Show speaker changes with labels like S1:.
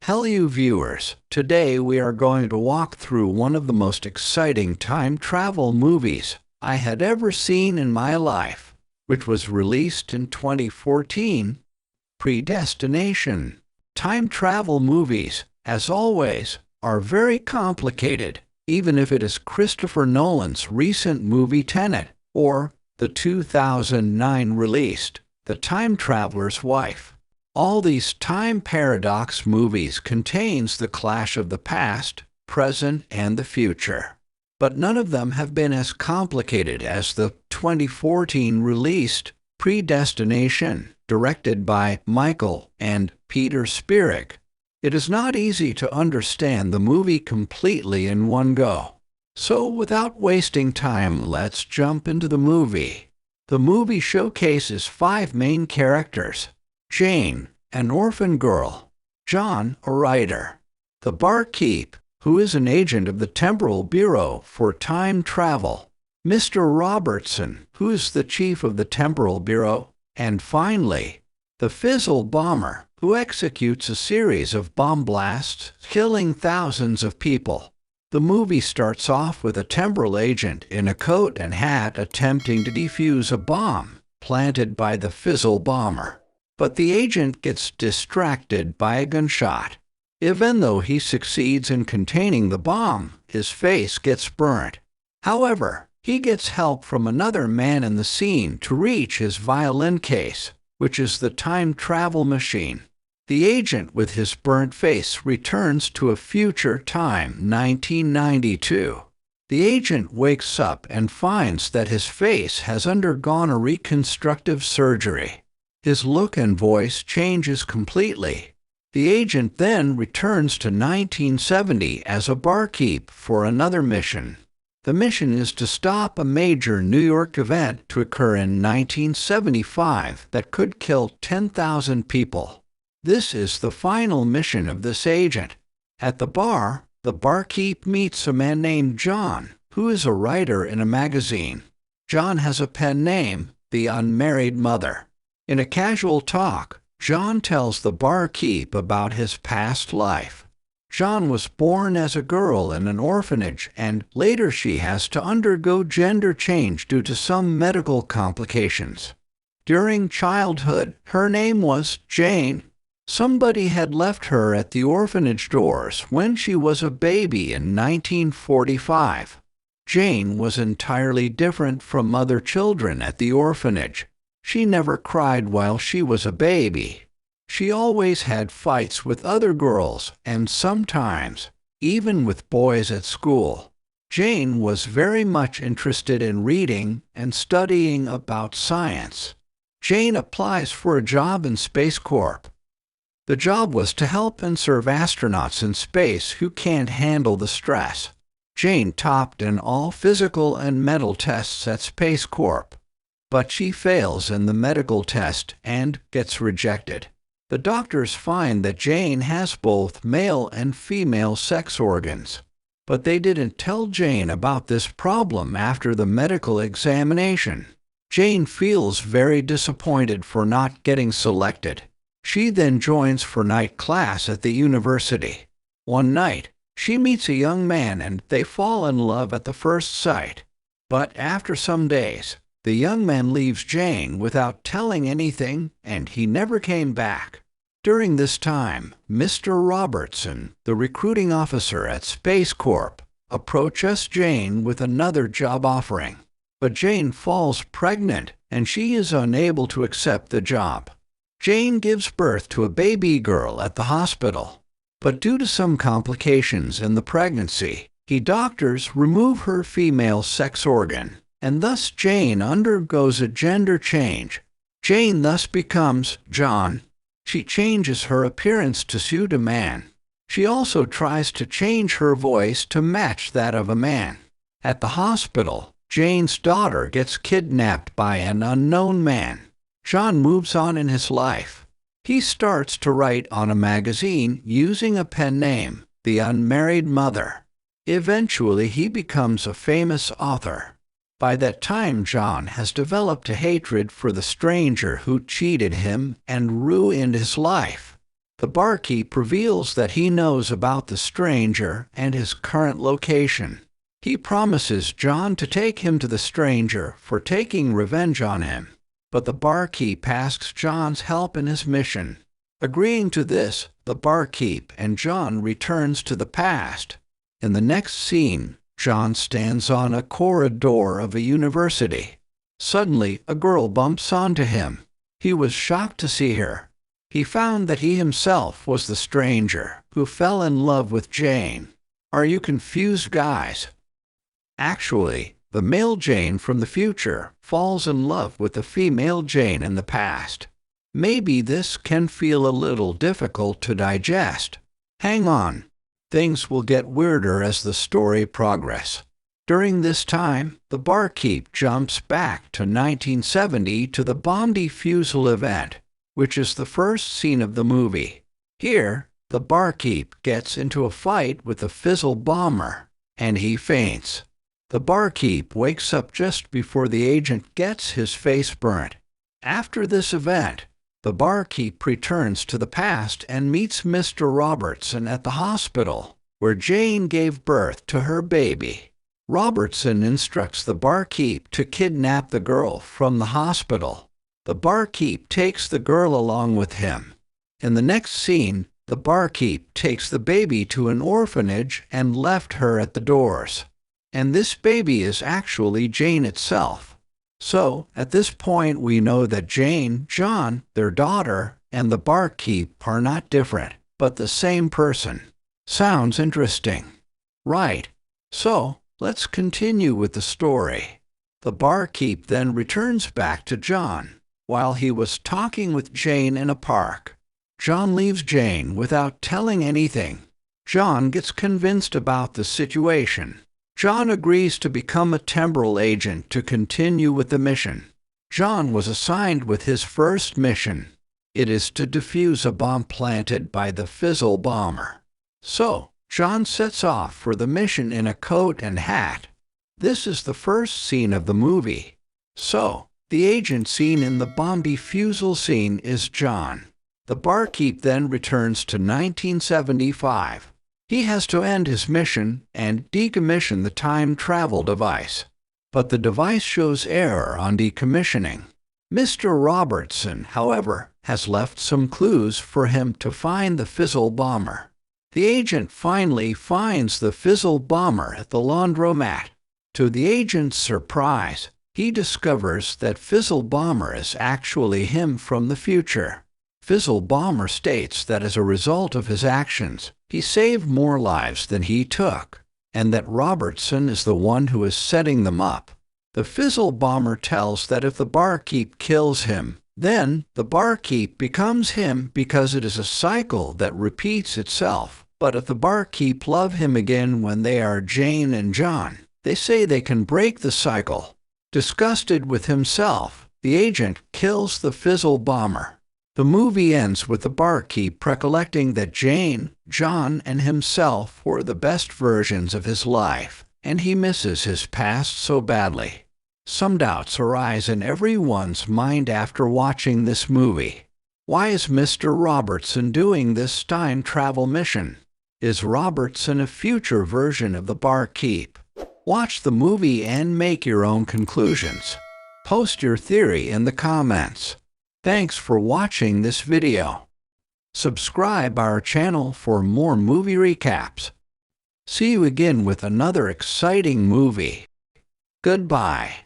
S1: Hello viewers, today we are going to walk through one of the most exciting time travel movies I had ever seen in my life, which was released in 2014, Predestination. Time travel movies, as always, are very complicated, even if it is Christopher Nolan's recent movie Tenet, or the 2009 released The Time Traveler's Wife. All these time paradox movies contains the clash of the past, present, and the future. But none of them have been as complicated as the 2014 released Predestination, directed by Michael and Peter Spierig. It is not easy to understand the movie completely in one go. So without wasting time, let's jump into the movie. The movie showcases 5 main characters: Jane, an orphan girl; John, a writer; the barkeep, who is an agent of the Temporal Bureau for Time Travel; Mr. Robertson, who is the chief of the Temporal Bureau; and finally, the Fizzle Bomber, who executes a series of bomb blasts, killing thousands of people. The movie starts off with a temporal agent in a coat and hat attempting to defuse a bomb planted by the Fizzle Bomber. But the agent gets distracted by a gunshot. Even though he succeeds in containing the bomb, his face gets burnt. However, he gets help from another man in the scene to reach his violin case, which is the time travel machine. The agent with his burnt face returns to a future time, 1992. The agent wakes up and finds that his face has undergone a reconstructive surgery. His look and voice changes completely. The agent then returns to 1970 as a barkeep for another mission. The mission is to stop a major New York event to occur in 1975 that could kill 10,000 people. This is the final mission of this agent. At the bar, the barkeep meets a man named John, who is a writer in a magazine. John has a pen name, The Unmarried Mother. In a casual talk, John tells the barkeep about his past life. John was born as a girl in an orphanage, and later she has to undergo gender change due to some medical complications. During childhood, her name was Jane. Somebody had left her at the orphanage doors when she was a baby in 1945. Jane was entirely different from other children at the orphanage. She never cried while she was a baby. She always had fights with other girls and sometimes even with boys at school. Jane was very much interested in reading and studying about science. Jane applies for a job in Space Corp. The job was to help and serve astronauts in space who can't handle the stress. Jane topped in all physical and mental tests at Space Corp. But she fails in the medical test and gets rejected. The doctors find that Jane has both male and female sex organs. But they didn't tell Jane about this problem after the medical examination. Jane feels very disappointed for not getting selected. She then joins for night class at the university. One night, she meets a young man and they fall in love at the first sight. But after some days, the young man leaves Jane without telling anything, and he never came back. During this time, Mr. Robertson, the recruiting officer at Space Corp, approaches Jane with another job offering. But Jane falls pregnant, and she is unable to accept the job. Jane gives birth to a baby girl at the hospital. But due to some complications in the pregnancy, doctors remove her female sex organ. And thus Jane undergoes a gender change. Jane thus becomes John. She changes her appearance to suit a man. She also tries to change her voice to match that of a man. At the hospital, Jane's daughter gets kidnapped by an unknown man. John moves on in his life. He starts to write on a magazine using a pen name, The Unmarried Mother. Eventually, he becomes a famous author. By that time, John has developed a hatred for the stranger who cheated him and ruined his life. The barkeep reveals that he knows about the stranger and his current location. He promises John to take him to the stranger for taking revenge on him. But the barkeep asks John's help in his mission. Agreeing to this, the barkeep and John returns to the past. In the next scene, John stands on a corridor of a university. Suddenly, a girl bumps onto him. He was shocked to see her. He found that he himself was the stranger who fell in love with Jane. Are you confused, guys? Actually, the male Jane from the future falls in love with the female Jane in the past. Maybe this can feel a little difficult to digest. Hang on. Things will get weirder as the story progresses. During this time, the barkeep jumps back to 1970 to the bomb defusal event, which is the first scene of the movie. Here, the barkeep gets into a fight with the Fizzle bomber, and he faints. The barkeep wakes up just before the agent gets his face burnt. After this event, the barkeep returns to the past and meets Mr. Robertson at the hospital, where Jane gave birth to her baby. Robertson instructs the barkeep to kidnap the girl from the hospital. The barkeep takes the girl along with him. In the next scene, the barkeep takes the baby to an orphanage and left her at the doors. And this baby is actually Jane itself. So, at this point we know that Jane, John, their daughter, and the barkeep are not different, but the same person. Sounds interesting, right? So, let's continue with the story. The barkeep then returns back to John while he was talking with Jane in a park. John leaves Jane without telling anything. John gets convinced about the situation. John agrees to become a temporal agent to continue with the mission. John was assigned with his first mission. It is to defuse a bomb planted by the Fizzle bomber. So, John sets off for the mission in a coat and hat. This is the first scene of the movie. So, the agent seen in the bomb defusal scene is John. The barkeep then returns to 1975. He has to end his mission and decommission the time travel device. But the device shows error on decommissioning. Mr. Robertson, however, has left some clues for him to find the Fizzle bomber. The agent finally finds the Fizzle bomber at the laundromat. To the agent's surprise, he discovers that Fizzle bomber is actually him from the future. Fizzle bomber states that as a result of his actions, he saved more lives than he took, and that Robertson is the one who is setting them up. The Fizzle bomber tells that if the barkeep kills him, then the barkeep becomes him because it is a cycle that repeats itself. But if the barkeep love him again when they are Jane and John, they say they can break the cycle. Disgusted with himself, the agent kills the Fizzle bomber. The movie ends with the barkeep recollecting that Jane, John, and himself were the best versions of his life, and he misses his past so badly. Some doubts arise in everyone's mind after watching this movie. Why is Mr. Robertson doing this time travel mission? Is Robertson a future version of the barkeep? Watch the movie and make your own conclusions. Post your theory in the comments. Thanks for watching this video. Subscribe our channel for more movie recaps. See you again with another exciting movie. Goodbye.